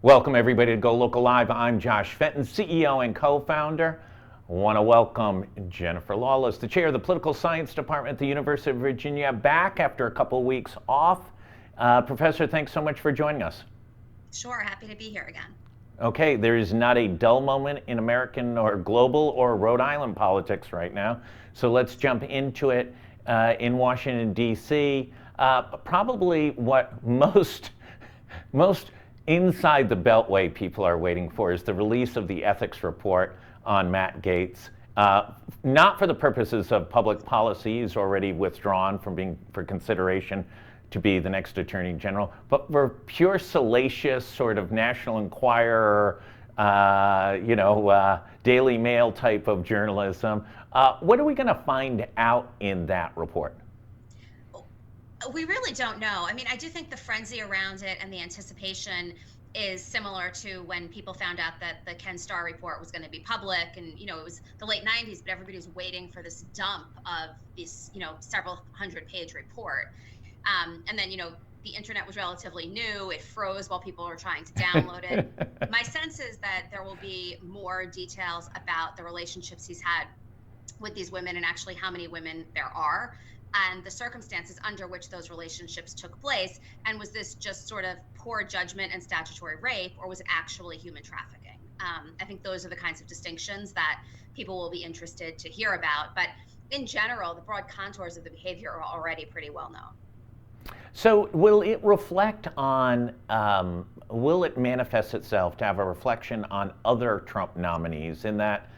Welcome everybody to Go Local Live. I'm Josh Fenton, CEO and co-founder. I want to welcome Jennifer Lawless, the chair of the Political Science Department at the University of Virginia, back after a couple of weeks off. Professor, thanks so much for joining us. Sure, happy to be here again. Okay, there is not a dull moment in American or global or Rhode Island politics right now. So let's jump into it. In Washington, D.C., probably what most inside the Beltway people are waiting for is the release of the ethics report on Matt Gaetz. Not for the purposes of public policy, he's already withdrawn from being for consideration to be the next Attorney General, but for pure salacious sort of National Enquirer, Daily Mail type of journalism. What are we going to find out in that report? We really don't know. I mean, I do think the frenzy around it and the anticipation is similar to when people found out that the Ken Starr report was going to be public, and it was the late 90s, but everybody was waiting for this dump of this several hundred-page report. And then the internet was relatively new. It froze while people were trying to download it. My sense is that there will be more details about the relationships he's had with these women and actually how many women there are, and the circumstances under which those relationships took place. And was this just sort of poor judgment and statutory rape, or was it actually human trafficking? I think those are the kinds of distinctions that people will be interested to hear about. But in general, the broad contours of the behavior are already pretty well known. So will it reflect on, will it manifest itself to have a reflection on other Trump nominees in that,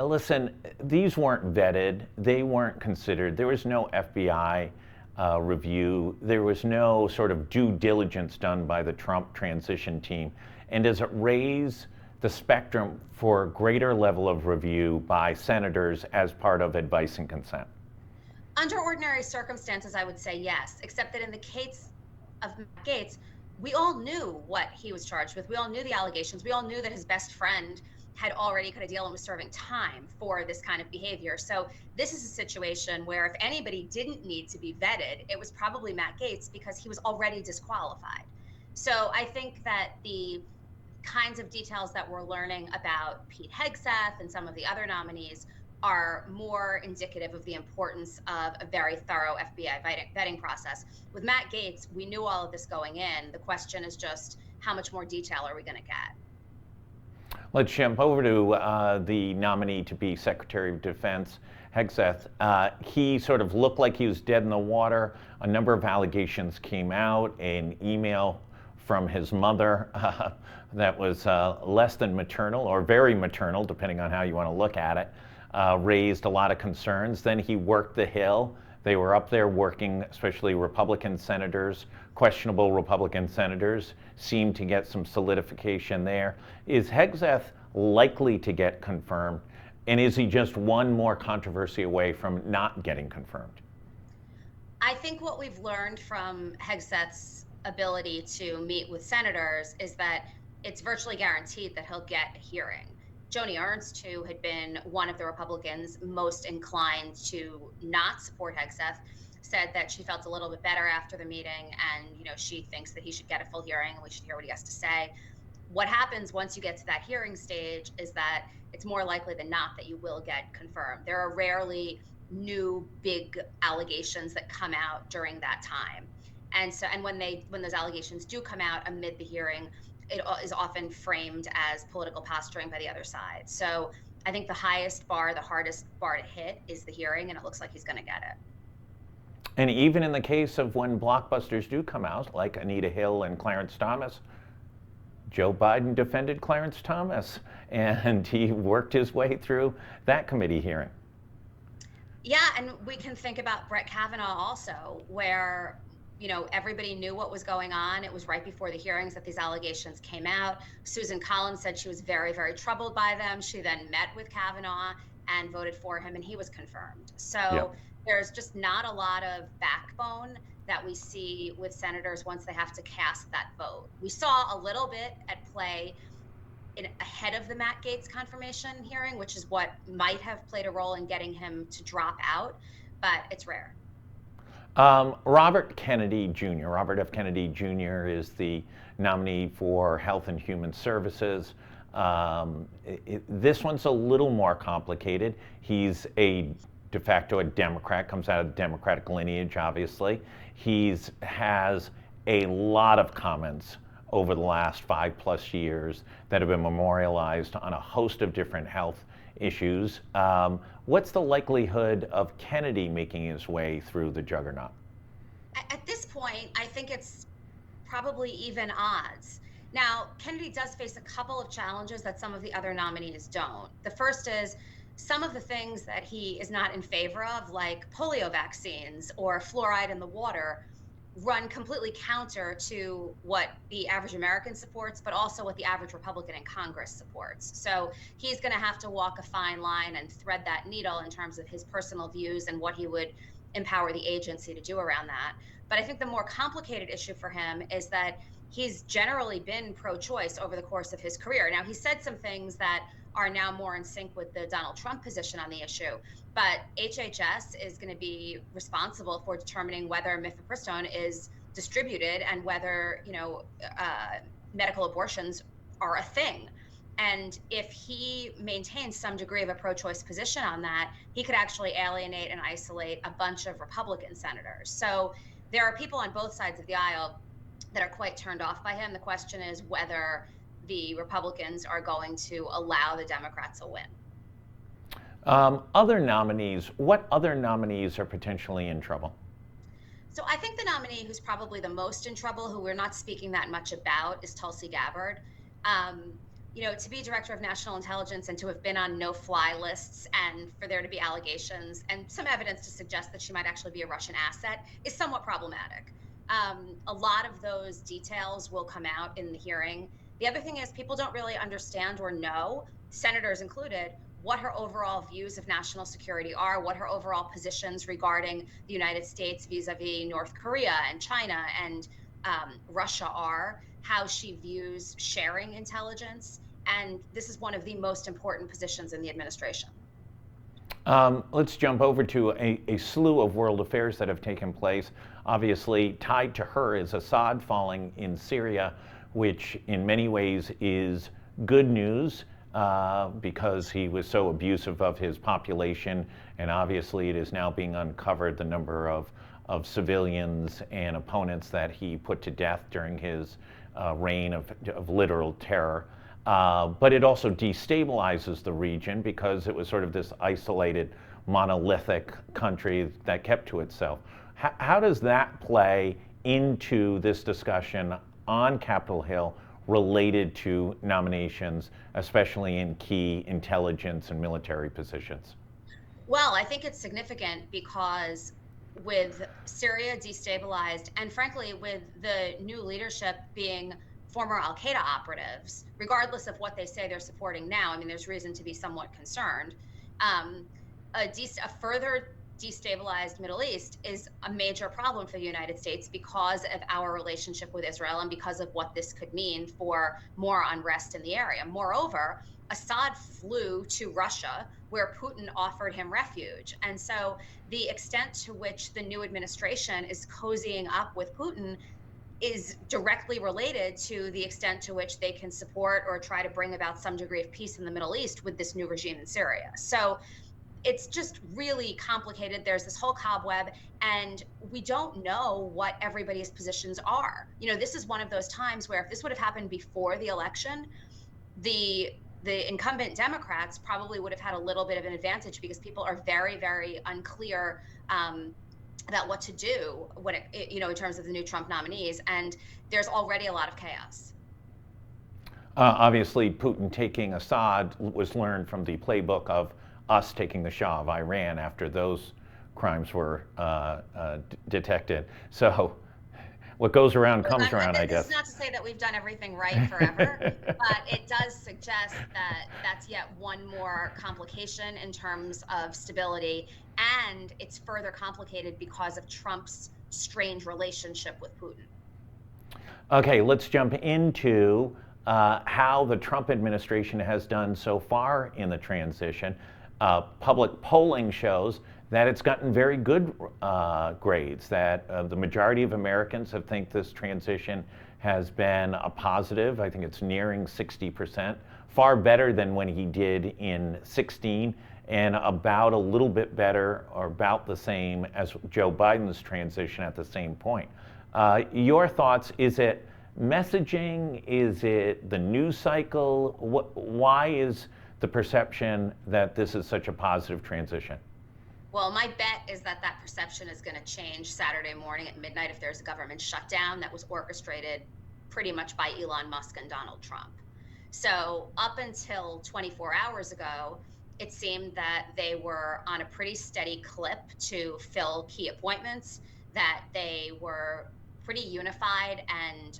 listen, these weren't vetted, they weren't considered, there was no FBI review, there was no sort of due diligence done by the Trump transition team. And does it raise the spectrum for a greater level of review by senators as part of advice and consent? Under ordinary circumstances, I would say yes, except that in the case of Matt Gaetz, we all knew what he was charged with. We all knew the allegations. We all knew that his best friend had already cut a deal and was serving time for this kind of behavior. So this is a situation where if anybody didn't need to be vetted, it was probably Matt Gaetz, because he was already disqualified. So I think that the kinds of details that we're learning about Pete Hegseth and some of the other nominees are more indicative of the importance of a very thorough FBI vetting process. With Matt Gaetz, we knew all of this going in. The question is just how much more detail are we going to get? Let's jump over to the nominee to be Secretary of Defense, Hegseth. He sort of looked like he was dead in the water. A number of allegations came out, an email from his mother that was less than maternal or very maternal, depending on how you want to look at it. Raised a lot of concerns. Then he worked the Hill. They were up there working, especially Republican senators, questionable Republican senators, seemed to get some solidification there. Is Hegseth likely to get confirmed? And is he just one more controversy away from not getting confirmed? I think what we've learned from Hegseth's ability to meet with senators is that it's virtually guaranteed that he'll get a hearing. Joni Ernst, who had been one of the Republicans most inclined to not support Hegseth, said that she felt a little bit better after the meeting, and she thinks that he should get a full hearing and we should hear what he has to say. What happens once you get to that hearing stage is that it's more likely than not that you will get confirmed. There are rarely new big allegations that come out during that time. And when those allegations do come out amid the hearing, it is often framed as political posturing by the other side. So I think the highest bar, the hardest bar to hit is the hearing, and it looks like he's going to get it. And even in the case of when blockbusters do come out, like Anita Hill and Clarence Thomas, Joe Biden defended Clarence Thomas, and he worked his way through that committee hearing. Yeah, and we can think about Brett Kavanaugh also, where everybody knew what was going on. It was right before the hearings that these allegations came out. Susan Collins said she was very, very troubled by them. She then met with Kavanaugh and voted for him, and he was confirmed. So there's just not a lot of backbone that we see with senators once they have to cast that vote. We saw a little bit at play ahead of the Matt Gaetz confirmation hearing, which is what might have played a role in getting him to drop out, but it's rare. Robert Kennedy Jr. Robert F. Kennedy Jr. is the nominee for Health and Human Services. This one's a little more complicated. He's de facto a Democrat, comes out of the Democratic lineage, obviously. Has a lot of comments over the last 5+ years that have been memorialized on a host of different health issues. What's the likelihood of Kennedy making his way through the juggernaut? At this point, I think it's probably even odds. Now, Kennedy does face a couple of challenges that some of the other nominees don't. The first is some of the things that he is not in favor of, like polio vaccines or fluoride in the water, run completely counter to what the average American supports, but also what the average Republican in Congress supports. So he's going to have to walk a fine line and thread that needle in terms of his personal views and what he would empower the agency to do around that. But I think the more complicated issue for him is that he's generally been pro-choice over the course of his career. Now, he said some things that are now more in sync with the Donald Trump position on the issue, but HHS is going to be responsible for determining whether mifepristone is distributed and whether, medical abortions are a thing. And if he maintains some degree of a pro-choice position on that, he could actually alienate and isolate a bunch of Republican senators. So there are people on both sides of the aisle that are quite turned off by him. The question is whether the Republicans are going to allow the Democrats a win. Other nominees, what other nominees are potentially in trouble? So I think the nominee who's probably the most in trouble, who we're not speaking that much about, is Tulsi Gabbard. To be director of national intelligence and to have been on no-fly lists and for there to be allegations and some evidence to suggest that she might actually be a Russian asset is somewhat problematic. A lot of those details will come out in the hearing. The other thing is people don't really understand or know, senators included, what her overall views of national security are, what her overall positions regarding the United States vis-a-vis North Korea and China and Russia are, how she views sharing intelligence. And this is one of the most important positions in the administration. Let's jump over to a slew of world affairs that have taken place. Obviously, tied to her is Assad falling in Syria, which in many ways is good news because he was so abusive of his population. And obviously, it is now being uncovered the number of civilians and opponents that he put to death during his reign of literal terror. But it also destabilizes the region because it was sort of this isolated, monolithic country that kept to itself. How does that play into this discussion on Capitol Hill related to nominations, especially in key intelligence and military positions? Well, I think it's significant because with Syria destabilized and frankly, with the new leadership being former al-Qaeda operatives, regardless of what they say they're supporting now, I mean, there's reason to be somewhat concerned. A further destabilized Middle East is a major problem for the United States because of our relationship with Israel and because of what this could mean for more unrest in the area. Moreover, Assad flew to Russia, where Putin offered him refuge. And so the extent to which the new administration is cozying up with Putin is directly related to the extent to which they can support or try to bring about some degree of peace in the Middle East with this new regime in Syria. So it's just really complicated. There's this whole cobweb, and we don't know what everybody's positions are. This is one of those times where if this would have happened before the election, the incumbent Democrats probably would have had a little bit of an advantage because people are very, very unclear about what to do when in terms of the new Trump nominees, and there's already a lot of chaos. Obviously, Putin taking Assad was learned from the playbook of us taking the Shah of Iran after those crimes were detected. So what goes around comes around, I guess. It's not to say that we've done everything right forever, but it does suggest that that's yet one more complication in terms of stability, and it's further complicated because of Trump's strange relationship with Putin. Okay, let's jump into how the Trump administration has done so far in the transition. Public polling shows that it's gotten very good grades, that the majority of Americans have think this transition has been a positive. I think it's nearing 60%, far better than when he did in 16, and about a little bit better or about the same as Joe Biden's transition at the same point. Your thoughts, is it messaging? Is it the news cycle? Why is the perception that this is such a positive transition? Well, my bet is that that perception is going to change Saturday morning at midnight if there's a government shutdown that was orchestrated pretty much by Elon Musk and Donald Trump. So up until 24 hours ago, it seemed that they were on a pretty steady clip to fill key appointments, that they were pretty unified and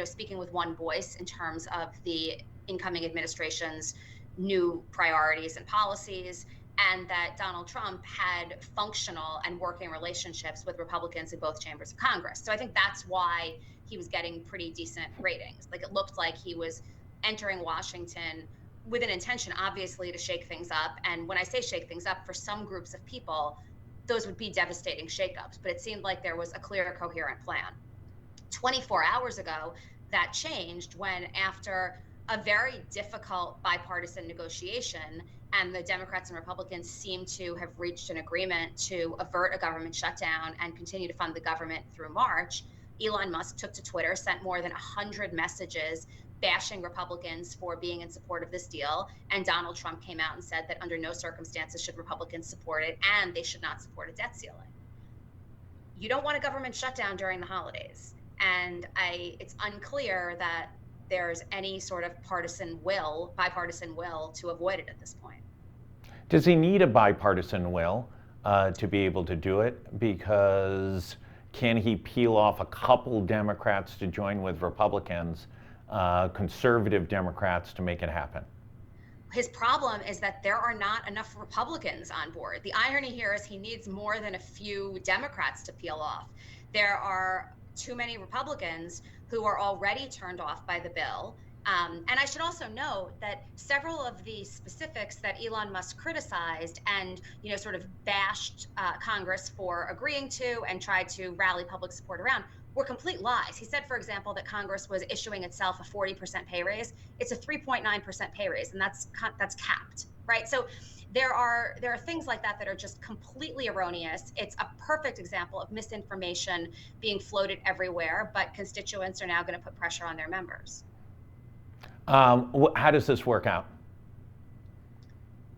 speaking with one voice in terms of the incoming administration's new priorities and policies, and that Donald Trump had functional and working relationships with Republicans in both chambers of Congress. So I think that's why he was getting pretty decent ratings. Like, it looked like he was entering Washington with an intention, obviously, to shake things up. And when I say shake things up, for some groups of people, those would be devastating shakeups. But it seemed like there was a clear, coherent plan. 24 hours ago, that changed when, after a very difficult bipartisan negotiation, and the Democrats and Republicans seem to have reached an agreement to avert a government shutdown and continue to fund the government through March, Elon Musk took to Twitter, sent more than 100 messages bashing Republicans for being in support of this deal. And Donald Trump came out and said that under no circumstances should Republicans support it, and they should not support a debt ceiling. You don't want a government shutdown during the holidays. And it's unclear that there's any sort of bipartisan will to avoid it at this point. Does he need a bipartisan will to be able to do it? Because can he peel off a couple Democrats to join with Republicans, conservative Democrats, to make it happen? His problem is that there are not enough Republicans on board. The irony here is he needs more than a few Democrats to peel off. There are too many Republicans who are already turned off by the bill. And I should also note that several of the specifics that Elon Musk criticized and, sort of bashed Congress for agreeing to and tried to rally public support around were complete lies. He said, for example, that Congress was issuing itself a 40% pay raise. It's a 3.9% pay raise, and that's capped, right? So there are things like that that are just completely erroneous. It's a perfect example of misinformation being floated everywhere, but constituents are now going to put pressure on their members. How does this work out?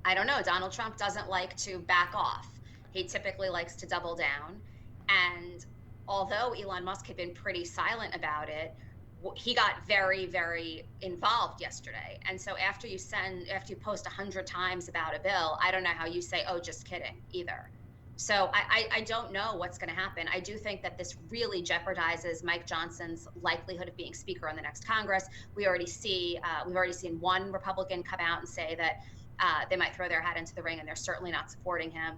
I don't know. Donald Trump doesn't like to back off. He typically likes to double down. And although Elon Musk had been pretty silent about it, he got very, very involved yesterday. And so after you post 100 times about a bill, I don't know how you say, oh, just kidding, either. So I don't know what's going to happen. I do think that this really jeopardizes Mike Johnson's likelihood of being Speaker in the next Congress. We've already seen one Republican come out and say that they might throw their hat into the ring, and they're certainly not supporting him.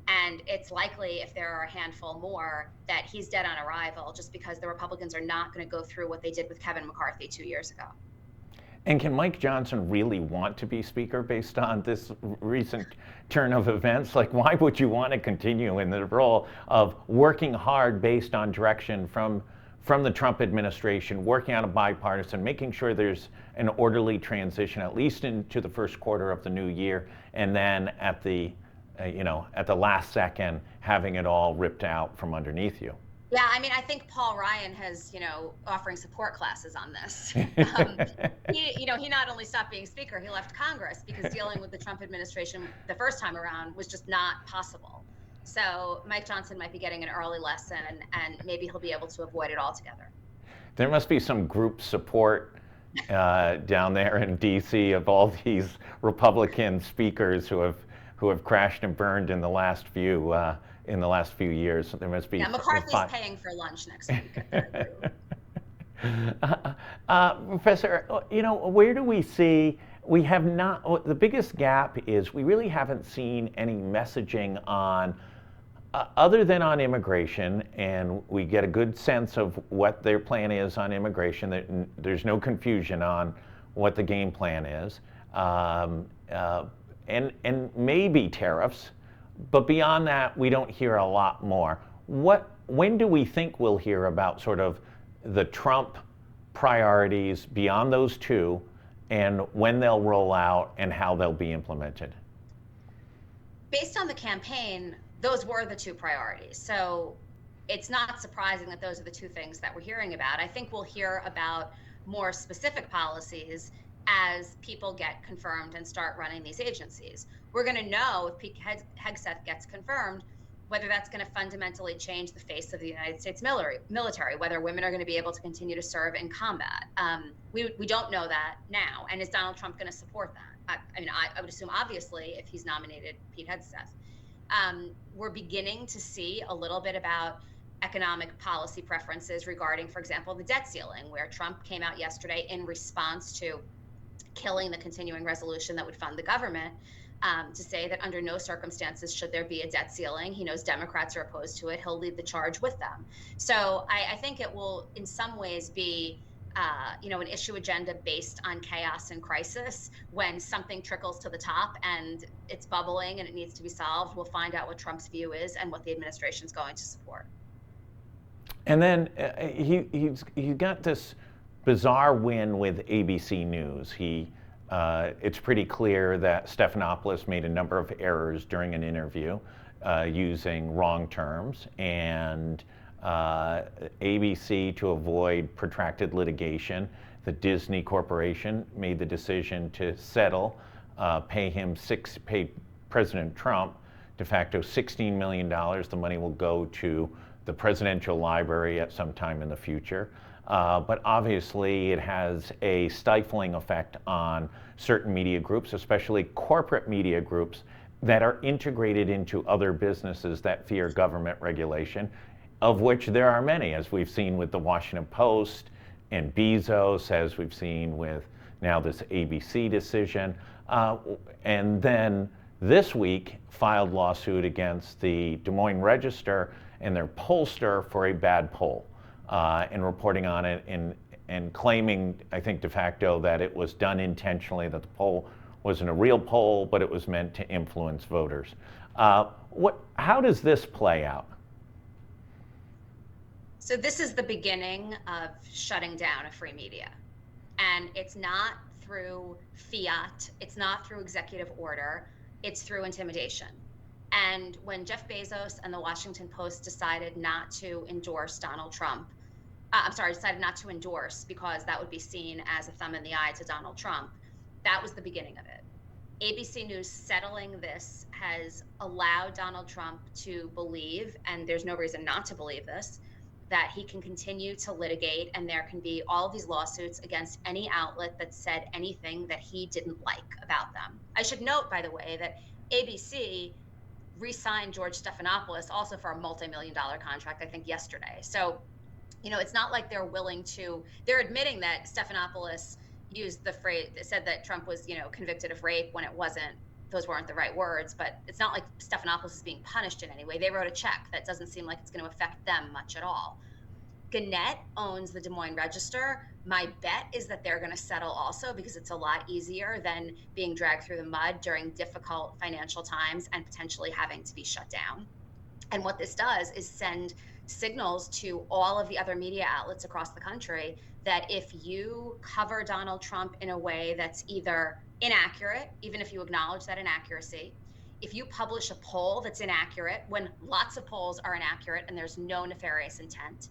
And it's likely, if there are a handful more, that he's dead on arrival, just because the Republicans are not going to go through what they did with Kevin McCarthy 2 years ago. And can Mike Johnson really want to be Speaker based on this recent turn of events? Like, why would you want to continue in the role of working hard based on direction from the Trump administration, working on a bipartisan, making sure there's an orderly transition, at least into the first quarter of the new year, and then at the last second, having it all ripped out from underneath you? Yeah, I mean, I think Paul Ryan has, offering support classes on this. He not only stopped being Speaker, he left Congress because dealing with the Trump administration the first time around was just not possible. So Mike Johnson might be getting an early lesson, and maybe he'll be able to avoid it altogether. There must be some group support down there in D.C. of all these Republican speakers who have crashed and burned in the last few years. There must be. Yeah, McCarthy's paying for lunch next week. Professor, where do we see? We have not. The biggest gap is we really haven't seen any messaging on, other than on immigration, and we get a good sense of what their plan is on immigration. There's no confusion on what the game plan is, and maybe tariffs. But beyond that, we don't hear a lot more. When do we think we'll hear about sort of the Trump priorities beyond those two, and when they'll roll out and how they'll be implemented? Based on the campaign, those were the two priorities. So it's not surprising that those are the two things that we're hearing about. I think we'll hear about more specific policies as people get confirmed and start running these agencies. We're going to know if Pete Hegseth gets confirmed, whether that's going to fundamentally change the face of the United States military, whether women are going to be able to continue to serve in combat. We don't know that now. And is Donald Trump going to support that? I would assume, obviously, if he's nominated Pete Hegseth. We're beginning to see a little bit about economic policy preferences regarding, for example, the debt ceiling, where Trump came out yesterday in response to killing the continuing resolution that would fund the government, to say that under no circumstances should there be a debt ceiling. He knows Democrats are opposed to it. He'll lead the charge with them. So I think it will, in some ways, be an issue agenda based on chaos and crisis. When something trickles to the top and it's bubbling and it needs to be solved, we'll find out what Trump's view is and what the administration's going to support. And then he got this bizarre win with ABC News. It's pretty clear that Stephanopoulos made a number of errors during an interview using wrong terms, and ABC, to avoid protracted litigation, the Disney Corporation made the decision to settle, pay President Trump de facto $16 million. The money will go to the presidential library at some time in the future. But obviously it has a stifling effect on certain media groups, especially corporate media groups that are integrated into other businesses that fear government regulation, of which there are many, as we've seen with the Washington Post and Bezos, as we've seen with now this ABC decision. And then this week filed lawsuit against the Des Moines Register and their pollster for a bad poll. And reporting on it and claiming, I think de facto, that it was done intentionally, that the poll wasn't a real poll, but it was meant to influence voters. How does this play out? So this is the beginning of shutting down a free media. And it's not through fiat, it's not through executive order, it's through intimidation. And when Jeff Bezos and the Washington Post decided not to endorse Donald Trump, decided not to endorse because that would be seen as a thumb in the eye to Donald Trump, that was the beginning of it. ABC News settling this has allowed Donald Trump to believe, and there's no reason not to believe this, that he can continue to litigate, and there can be all of these lawsuits against any outlet that said anything that he didn't like about them. I should note, by the way, that ABC re-signed George Stephanopoulos also for a multi-million-dollar contract, I think yesterday. So, it's not like they're they're admitting that Stephanopoulos used the phrase, said that Trump was, convicted of rape when it wasn't, those weren't the right words, but it's not like Stephanopoulos is being punished in any way. They wrote a check. That doesn't seem like it's going to affect them much at all. Gannett owns the Des Moines Register. My bet is that they're going to settle also, because it's a lot easier than being dragged through the mud during difficult financial times and potentially having to be shut down. And what this does is send signals to all of the other media outlets across the country that if you cover Donald Trump in a way that's either inaccurate, even if you acknowledge that inaccuracy, if you publish a poll that's inaccurate, when lots of polls are inaccurate and there's no nefarious intent,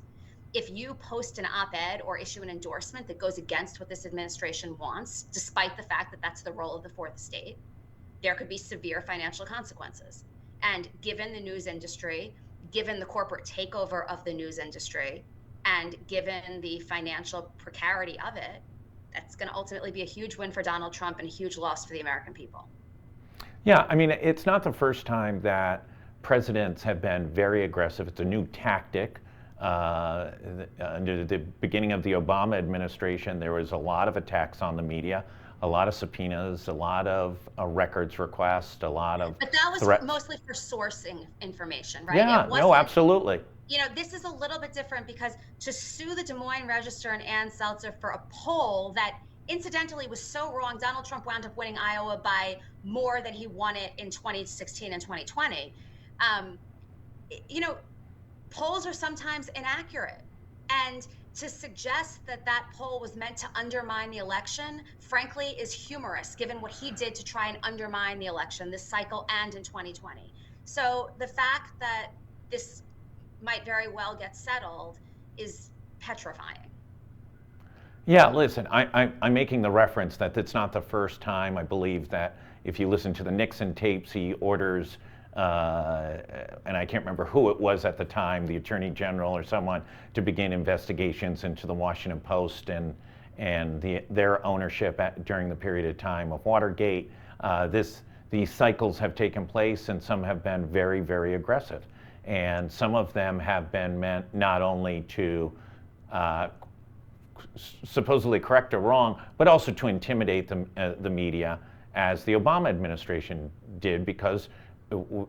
if you post an op-ed or issue an endorsement that goes against what this administration wants, despite the fact that that's the role of the fourth estate, there could be severe financial consequences. And given the news industry, given the corporate takeover of the news industry, and given the financial precarity of it, that's going to ultimately be a huge win for Donald Trump and a huge loss for the American people. Yeah, it's not the first time that presidents have been very aggressive. It's a new tactic. Under the beginning of the Obama administration, there was a lot of attacks on the media, a lot of subpoenas, a lot of records requests, a lot of But that was mostly for sourcing information, right? Yeah, no, absolutely. This is a little bit different, because to sue the Des Moines Register and Ann Seltzer for a poll that incidentally was so wrong. Donald Trump wound up winning Iowa by more than he won it in 2016 and 2020. Um, you know, polls are sometimes inaccurate. And to suggest that that poll was meant to undermine the election, frankly, is humorous given what he did to try and undermine the election this cycle and in 2020. So the fact that this might very well get settled is petrifying. Yeah, listen, I'm making the reference that it's not the first time. I believe that if you listen to the Nixon tapes, he orders, and I can't remember who it was at the time, the Attorney General or someone, to begin investigations into the Washington Post and their ownership during the period of time of Watergate. These cycles have taken place, and some have been very, very aggressive. And some of them have been meant not only to supposedly correct or wrong, but also to intimidate the media, as the Obama administration did, because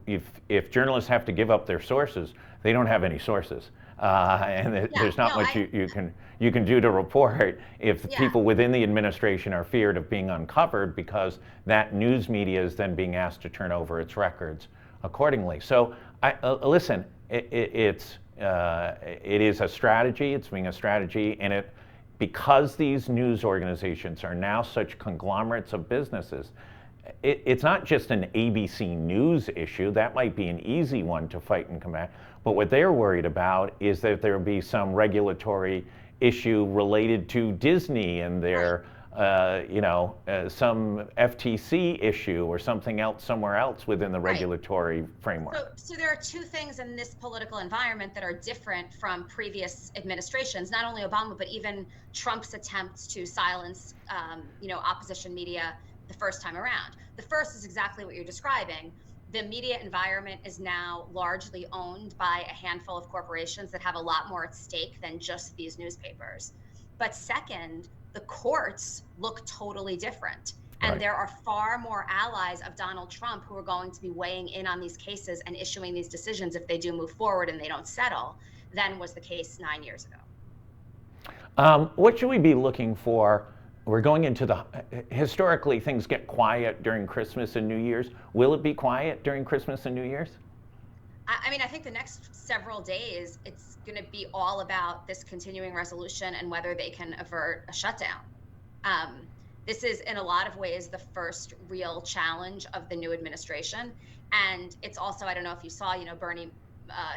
if journalists have to give up their sources, they don't have any sources, and there's not much you can do to report if people within the administration are feared of being uncovered, because that news media is then being asked to turn over its records accordingly. So listen, it is a strategy. It's being a strategy, and because these news organizations are now such conglomerates of businesses, it's not just an ABC News issue. That might be an easy one to fight and combat. But what they're worried about is that there will be some regulatory issue related to Disney and their, some FTC issue or something else somewhere else within the regulatory framework. So there are two things in this political environment that are different from previous administrations, not only Obama, but even Trump's attempts to silence, opposition media the first time around. The first is exactly what you're describing. The media environment is now largely owned by a handful of corporations that have a lot more at stake than just these newspapers. But second, the courts look totally different. And there are far more allies of Donald Trump who are going to be weighing in on these cases and issuing these decisions if they do move forward and they don't settle, than was the case 9 years ago. What should we be looking for? We're going into historically things get quiet during Christmas and New Year's. Will it be quiet during Christmas and New Year's? I mean, I think the next several days, it's going to be all about this continuing resolution and whether they can avert a shutdown. This is, in a lot of ways, the first real challenge of the new administration. And it's also, I don't know if you saw, Bernie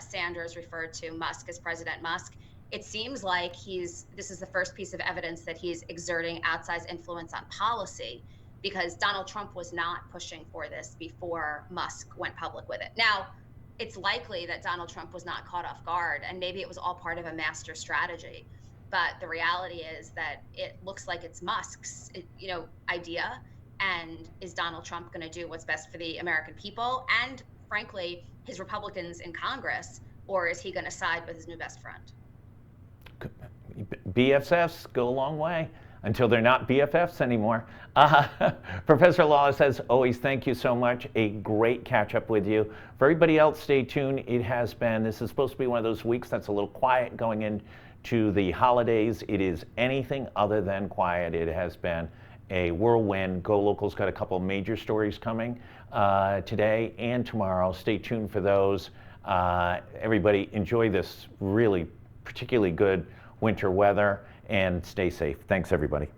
Sanders referred to Musk as President Musk. It seems like this is the first piece of evidence that he's exerting outsized influence on policy, because Donald Trump was not pushing for this before Musk went public with it. Now, it's likely that Donald Trump was not caught off guard, and maybe it was all part of a master strategy. But the reality is that it looks like it's Musk's, idea. And is Donald Trump going to do what's best for the American people and, frankly, his Republicans in Congress, or is he going to side with his new best friend? BFFs go a long way until they're not BFFs anymore. Professor Lawless, as always, thank you so much. A great catch up with you. For everybody else, stay tuned. This is supposed to be one of those weeks that's a little quiet going into the holidays. It is anything other than quiet. It has been a whirlwind. GoLocal's got a couple major stories coming today and tomorrow. Stay tuned for those. Everybody enjoy this really particularly good winter weather and stay safe. Thanks, everybody.